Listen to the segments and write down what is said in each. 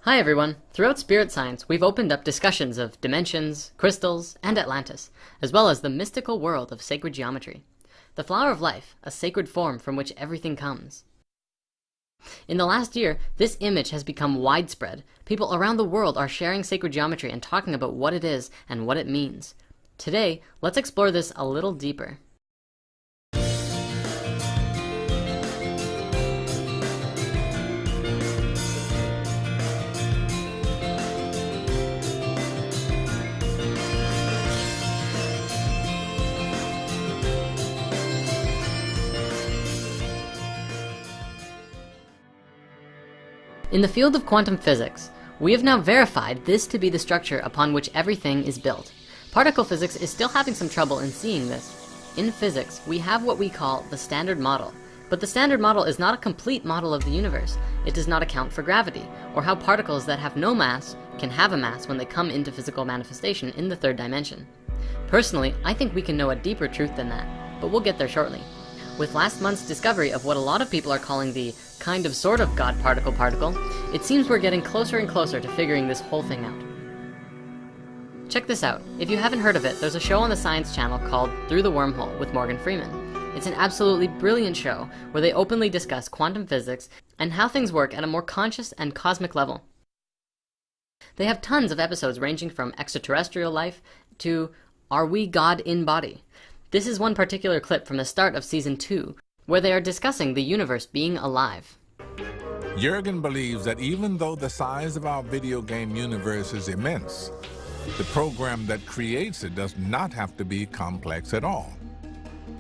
Hi everyone! Throughout spirit science, we've opened up discussions of dimensions, crystals, and Atlantis, as well as the mystical world of sacred geometry. The flower of life, a sacred form from which everything comes. In the last year, this image has become widespread. People around the world are sharing sacred geometry and talking about what it is and what it means. Today, let's explore this a little deeper. In the field of quantum physics, we have now verified this to be the structure upon which everything is built. Particle physics is still having some trouble in seeing this. In physics, we have what we call the standard model, but the standard model is not a complete model of the universe. It does not account for gravity, or how particles that have no mass can have a mass when they come into physical manifestation in the third dimension. Personally, I think we can know a deeper truth than that, but we'll get there shortly. With last month's discovery of what a lot of people are calling the kind of sort of God particle, it seems we're getting closer and closer to figuring this whole thing out. Check this out. If you haven't heard of it, there's a show on the Science Channel called Through the Wormhole with Morgan Freeman. It's an absolutely brilliant show where they openly discuss quantum physics and how things work at a more conscious and cosmic level. They have tons of episodes ranging from extraterrestrial life to Are We God in Body? This is one particular clip from the start of season 2, where they are discussing the universe being alive. Jurgen believes that even though the size of our video game universe is immense, the program that creates it does not have to be complex at all.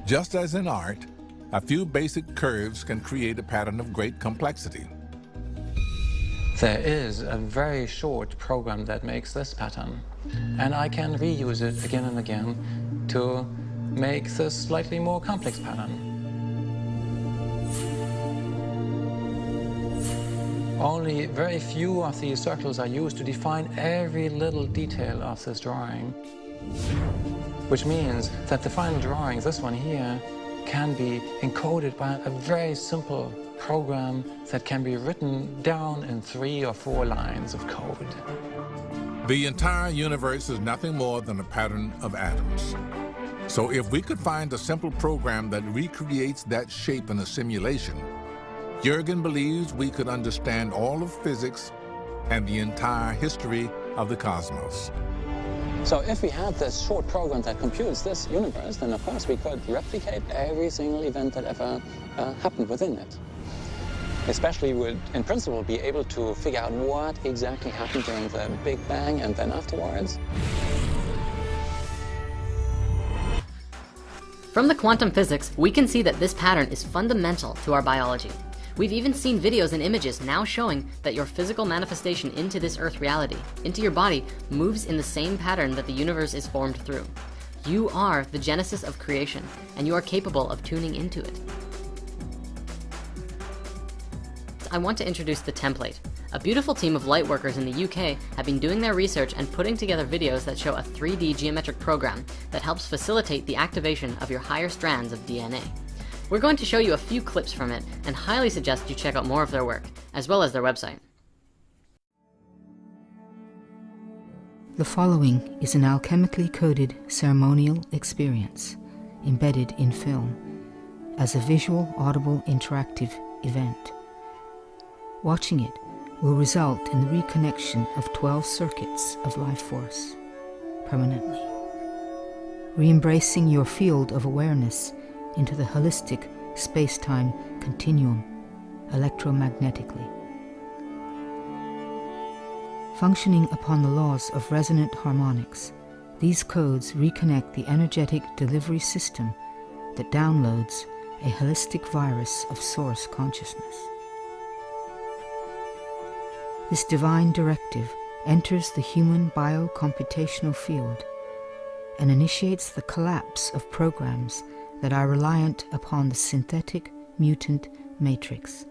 Just as in art, a few basic curves can create a pattern of great complexity. There is a very short program that makes this pattern, and I can reuse it again and again to make this slightly more complex pattern. Only very few of these circles are used to define every little detail of this drawing, which means that the final drawing, this one here, can be encoded by a very simple program that can be written down in 3 or 4 lines of code. The entire universe is nothing more than a pattern of atoms. So if we could find a simple program that recreates that shape in a simulation, Jurgen believes we could understand all of physics and the entire history of the cosmos. So if we had this short program that computes this universe, then of course we could replicate every single event that ever happened within it. Especially we would, in principle, be able to figure out what exactly happened during the Big Bang and then afterwards. From the quantum physics, we can see that this pattern is fundamental to our biology. We've even seen videos and images now showing that your physical manifestation into this earth reality, into your body, moves in the same pattern that the universe is formed through. You are the genesis of creation, and you are capable of tuning into it. I want to introduce the template. A beautiful team of light workers in the UK have been doing their research and putting together videos that show a 3D geometric program that helps facilitate the activation of your higher strands of DNA. We're going to show you a few clips from it and highly suggest you check out more of their work, as well as their website. The following is an alchemically coded ceremonial experience embedded in film as a visual, audible, interactive event. Watching it will result in the reconnection of 12 circuits of life force permanently, re-embracing your field of awareness into the holistic space-time continuum electromagnetically. Functioning upon the laws of resonant harmonics, these codes reconnect the energetic delivery system that downloads a holistic virus of source consciousness. This divine directive enters the human biocomputational field and initiates the collapse of programs that are reliant upon the synthetic mutant matrix,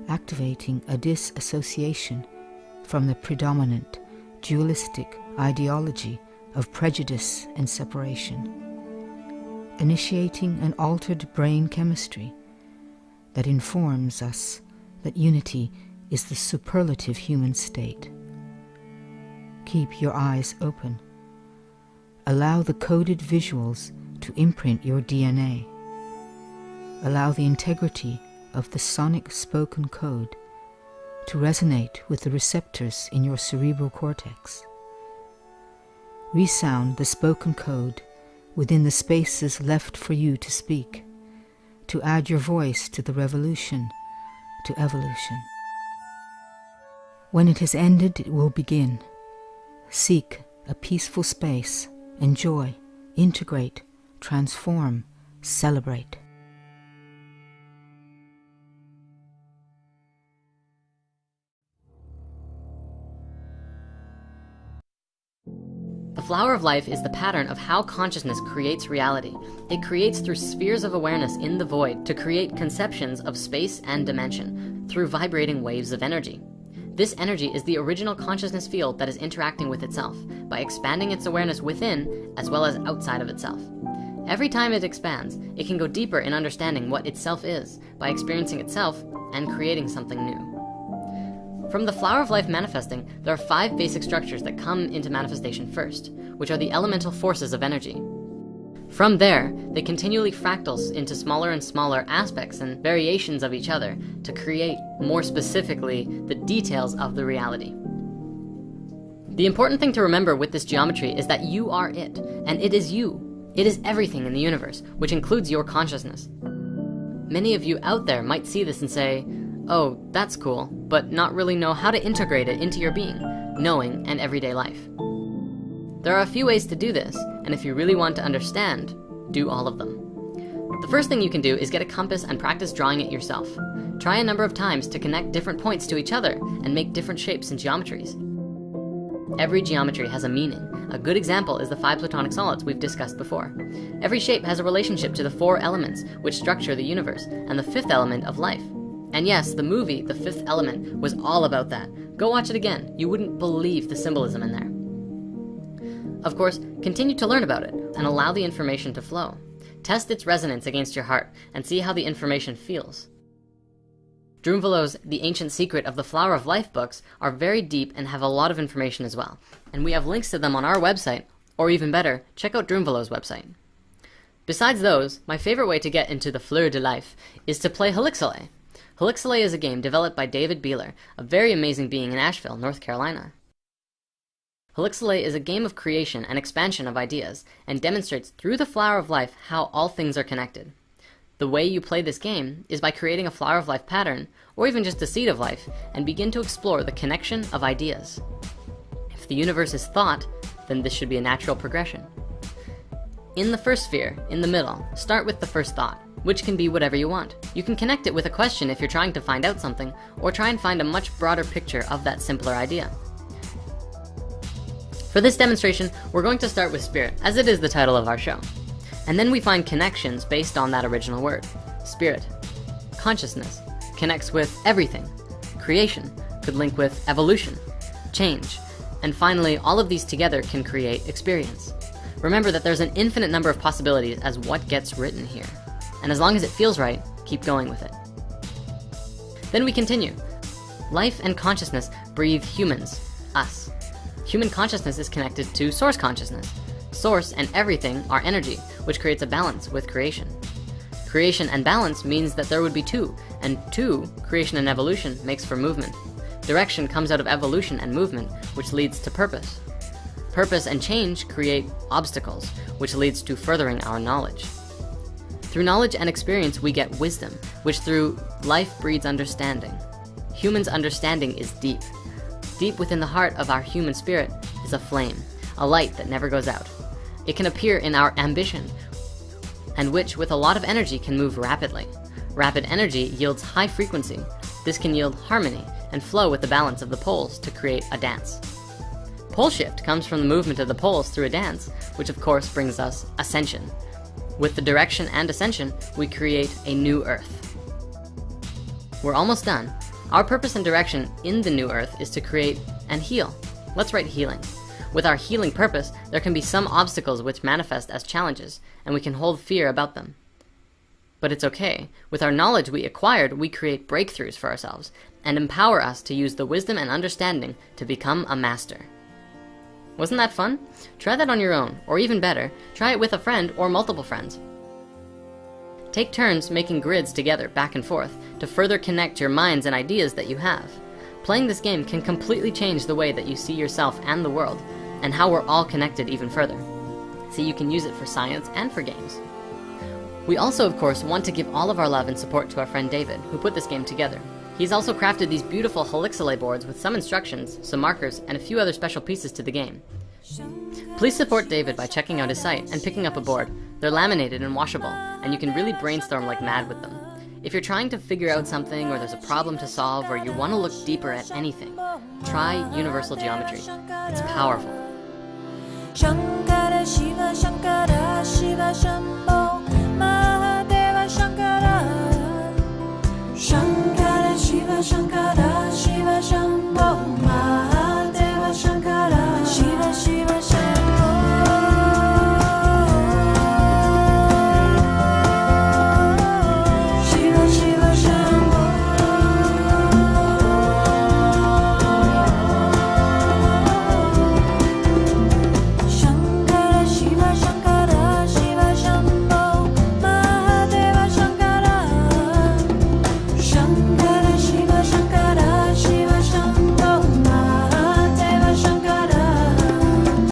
activating a disassociation from the predominant dualistic ideology of prejudice and separation, initiating an altered brain chemistry that informs us that unity is the superlative human state. Keep your eyes open. Allow the coded visuals to imprint your DNA. Allow the integrity of the sonic spoken code to resonate with the receptors in your cerebral cortex. Resound the spoken code within the spaces left for you to speak, to add your voice to the revolution, to evolution. When it has ended, it will begin. Seek a peaceful space, enjoy, integrate, transform, celebrate. The flower of life is the pattern of how consciousness creates reality. It creates through spheres of awareness in the void to create conceptions of space and dimension through vibrating waves of energy. This energy is the original consciousness field that is interacting with itself by expanding its awareness within as well as outside of itself. Every time it expands, it can go deeper in understanding what itself is by experiencing itself and creating something new. From the flower of life manifesting, there are 5 basic structures that come into manifestation first, which are the elemental forces of energy. From there, they continually fractals into smaller and smaller aspects and variations of each other to create, more specifically, the details of the reality. The important thing to remember with this geometry is that you are it, and it is you. It is everything in the universe, which includes your consciousness. Many of you out there might see this and say, "Oh, that's cool," but not really know how to integrate it into your being, knowing, and everyday life. There are a few ways to do this, and if you really want to understand, do all of them. The first thing you can do is get a compass and practice drawing it yourself. Try a number of times to connect different points to each other and make different shapes and geometries. Every geometry has a meaning. A good example is the 5 platonic solids we've discussed before. Every shape has a relationship to the 4 elements which structure the universe and the 5th element of life. And yes, the movie, The Fifth Element, was all about that. Go watch it again. You wouldn't believe the symbolism in there. Of course, continue to learn about it and allow the information to flow. Test its resonance against your heart and see how the information feels. Drunvalo's The Ancient Secret of the Flower of Life books are very deep and have a lot of information as well. And we have links to them on our website, or even better, check out Drunvalo's website. Besides those, my favorite way to get into the fleur de life is to play Helixale. Helixale is a game developed by David Beeler, a very amazing being in Asheville, North Carolina. Helixale is a game of creation and expansion of ideas, and demonstrates through the flower of life how all things are connected. The way you play this game is by creating a flower of life pattern, or even just a seed of life, and begin to explore the connection of ideas. If the universe is thought, then this should be a natural progression. In the first sphere, in the middle, start with the first thought, which can be whatever you want. You can connect it with a question if you're trying to find out something, or try and find a much broader picture of that simpler idea. For this demonstration, we're going to start with spirit, as it is the title of our show. And then we find connections based on that original word. Spirit. Consciousness connects with everything. Creation could link with evolution, change, and finally, all of these together can create experience. Remember that there's an infinite number of possibilities as what gets written here. And as long as it feels right, keep going with it. Then we continue. Life and consciousness breathe humans, us. Human consciousness is connected to source consciousness. Source and everything are energy, which creates a balance with creation. Creation and balance means that there would be 2, and 2, creation and evolution, makes for movement. Direction comes out of evolution and movement, which leads to purpose. Purpose and change create obstacles, which leads to furthering our knowledge. Through knowledge and experience, we get wisdom, which through life breeds understanding. Humans' understanding is deep. Deep within the heart of our human spirit is a flame, a light that never goes out. It can appear in our ambition, and which with a lot of energy can move rapidly. Rapid energy yields high frequency. This can yield harmony and flow with the balance of the poles to create a dance. Pole shift comes from the movement of the poles through a dance, which of course brings us ascension. With the direction and ascension, we create a new earth. We're almost done. Our purpose and direction in the new earth is to create and heal. Let's write healing. With our healing purpose, there can be some obstacles which manifest as challenges, and we can hold fear about them. But it's okay. With our knowledge we acquired, we create breakthroughs for ourselves. and empower us to use the wisdom and understanding to become a master. Wasn't that fun? Try that on your own, or even better, try it with a friend or multiple friends. Take turns making grids together back and forth to further connect your minds and ideas that you have. Playing this game can completely change the way that you see yourself and the world, and how we're all connected even further. So you can use it for science and for games. We also, of course, want to give all of our love and support to our friend David, who put this game together. He's also crafted these beautiful helixelay boards with some instructions, some markers, and a few other special pieces to the game. Please support David by checking out his site and picking up a board. They're laminated and washable, and you can really brainstorm like mad with them. If you're trying to figure out something, or there's a problem to solve, or you want to look deeper at anything, try universal geometry. It's powerful. Shankara Shiva Shankara Shiva Shambho Mahadeva Shankara Shankara Shiva Shankara Shiva Shambho